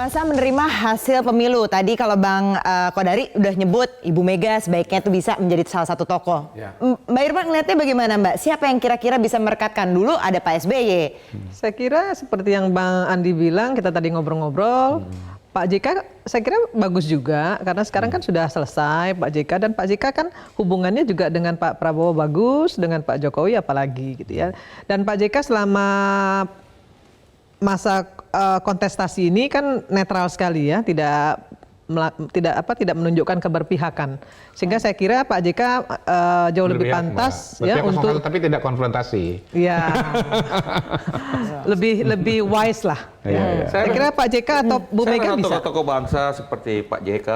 Puasa menerima hasil pemilu. Tadi kalau Bang Kodari udah nyebut Ibu Mega sebaiknya itu bisa menjadi salah satu tokoh. Ya. Mbak Irma ngeliatnya bagaimana Mbak? Siapa yang kira-kira bisa merekatkan? Dulu ada Pak SBY. Saya kira seperti yang Bang Andi bilang, kita tadi ngobrol-ngobrol. Pak JK saya kira bagus juga karena sekarang kan sudah selesai Pak JK, dan Pak JK kan hubungannya juga dengan Pak Prabowo bagus, dengan Pak Jokowi apalagi gitu ya. Dan Pak JK selama masa kontestasi ini kan netral sekali ya, tidak menunjukkan keberpihakan, sehingga saya kira Pak JK jauh lebih pantas ya untuk, tapi tidak konfrontasi. Ya, lebih wise lah. Ya. Saya kira Pak JK atau Bu Mega bisa. Tokoh-tokoh bangsa seperti Pak JK,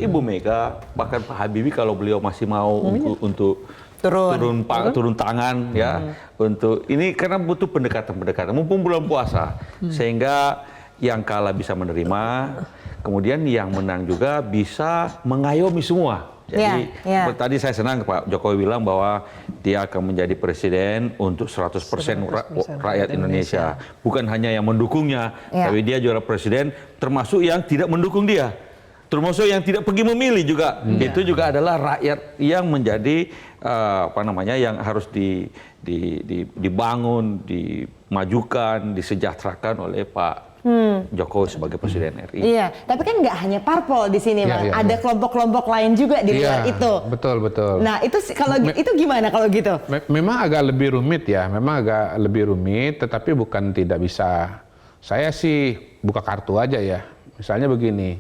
Ibu Mega, bahkan Pak Habibie kalau beliau masih mau untuk turun tangan ya untuk ini, karena butuh pendekatan mumpung bulan puasa, sehingga yang kalah bisa menerima, kemudian yang menang juga bisa mengayomi semua. Jadi tadi saya senang Pak Jokowi bilang bahwa dia akan menjadi presiden untuk 100% rakyat Indonesia. Bukan hanya yang mendukungnya, tapi dia juga presiden termasuk yang tidak mendukung dia. Termasuk yang tidak pergi memilih juga. Itu juga adalah rakyat yang menjadi yang harus dibangun, dimajukan, disejahterakan oleh Pak Jokowi sebagai Presiden RI. Iya, tapi kan nggak hanya parpol di sini, Bang. Ada kelompok-kelompok lain juga di luar itu. Betul. Nah, itu kalau itu gimana kalau gitu? Memang agak lebih rumit ya, tetapi bukan tidak bisa. Saya sih buka kartu aja ya. Misalnya begini,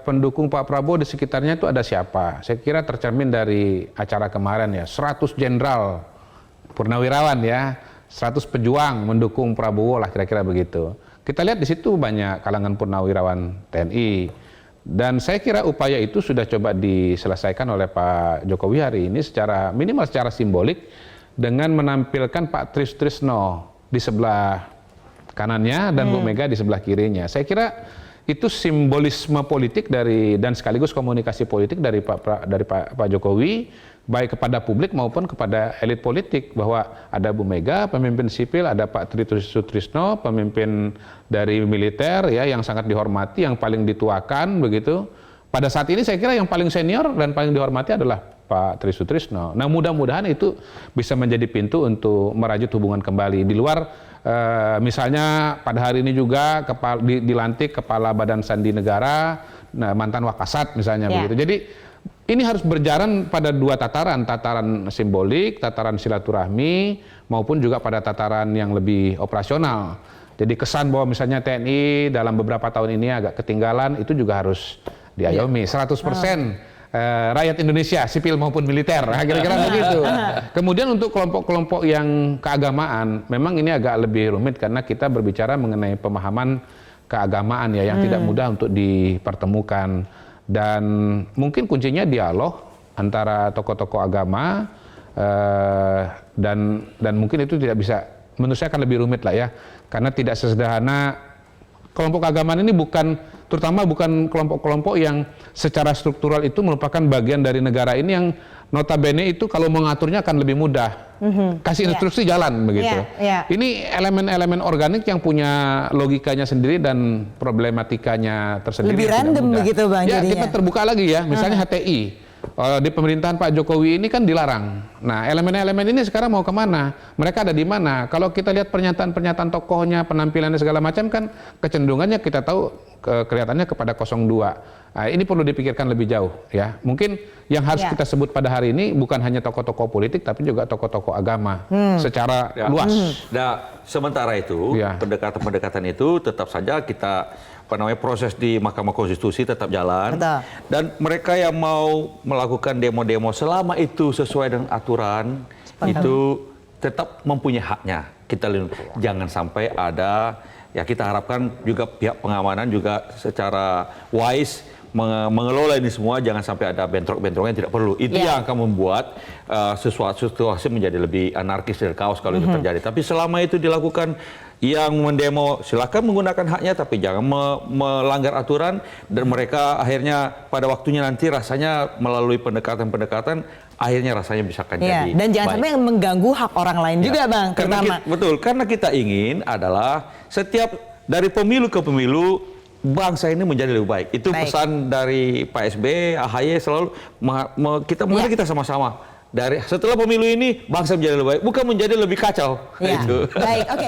pendukung Pak Prabowo di sekitarnya itu ada siapa? Saya kira tercermin dari acara kemarin ya, 100 jenderal purnawirawan ya, 100 pejuang mendukung Prabowo lah, kira-kira begitu. Kita lihat di situ banyak kalangan purnawirawan TNI, dan saya kira upaya itu sudah coba diselesaikan oleh Pak Jokowi hari ini minimal secara simbolik dengan menampilkan Pak Trisno di sebelah kanannya dan Bu Mega di sebelah kirinya. Saya kira itu simbolisme politik dan sekaligus komunikasi politik dari Pak Jokowi, baik kepada publik maupun kepada elit politik, bahwa ada Bu Mega pemimpin sipil, ada Pak Trisno pemimpin dari militer ya, yang sangat dihormati, yang paling dituakan begitu. Pada saat ini saya kira yang paling senior dan paling dihormati adalah Pak Trisno. Nah, mudah-mudahan itu bisa menjadi pintu untuk merajut hubungan kembali di luar. Misalnya pada hari ini juga dilantik Kepala Badan Sandi Negara, mantan Wakasat misalnya begitu. Jadi ini harus berjalan pada dua tataran simbolik, tataran silaturahmi, maupun juga pada tataran yang lebih operasional. Jadi kesan bahwa misalnya TNI dalam beberapa tahun ini agak ketinggalan, itu juga harus diayomi 100%. Rakyat Indonesia, sipil maupun militer, kira-kira begitu. Kemudian untuk kelompok-kelompok yang keagamaan, memang ini agak lebih rumit karena kita berbicara mengenai pemahaman keagamaan ya, yang tidak mudah untuk dipertemukan, dan mungkin kuncinya dialog antara tokoh-tokoh agama, dan mungkin itu tidak bisa, menurut saya akan lebih rumit lah ya, karena tidak sesederhana. Kelompok keagamaan ini terutama bukan kelompok-kelompok yang secara struktural itu merupakan bagian dari negara ini, yang notabene itu kalau mengaturnya akan lebih mudah. Kasih instruksi jalan begitu. Ini elemen-elemen organik yang punya logikanya sendiri dan problematikanya tersendiri. Lebih random begitu Bang. Ya, kita terbuka lagi ya, misalnya HTI. Di pemerintahan Pak Jokowi ini kan dilarang. Nah, elemen-elemen ini sekarang mau kemana? Mereka ada di mana? Kalau kita lihat pernyataan-pernyataan tokohnya, penampilannya segala macam, kan kecenderungannya kita tahu kelihatannya kepada 02. Nah, ini perlu dipikirkan lebih jauh ya. Mungkin yang harus kita sebut pada hari ini bukan hanya tokoh-tokoh politik, tapi juga tokoh-tokoh agama secara luas. Nah, sementara itu pendekatan-pendekatan itu tetap saja kita proses di Mahkamah Konstitusi tetap jalan. Dan mereka yang mau melakukan demo-demo selama itu sesuai dengan aturan, itu tetap mempunyai haknya. Kita jangan sampai ada, ya kita harapkan juga pihak pengamanan juga secara wise mengelola ini semua, jangan sampai ada bentrok-bentrok yang tidak perlu. Itu yang akan membuat situasi menjadi lebih anarkis dan kaos kalau itu terjadi. Tapi selama itu dilakukan, yang mendemo silakan menggunakan haknya, tapi jangan melanggar aturan, dan mereka akhirnya pada waktunya nanti rasanya melalui pendekatan-pendekatan akhirnya rasanya bisa akan jadi dan jangan sampai mengganggu hak orang lain juga Bang, betul, karena kita ingin adalah setiap dari pemilu ke pemilu bangsa ini menjadi lebih baik. Itu pesan dari Pak SBY, AHY selalu mari kita sama-sama dari setelah pemilu ini bangsa menjadi lebih baik, bukan menjadi lebih kacau. Ya. Baik, oke.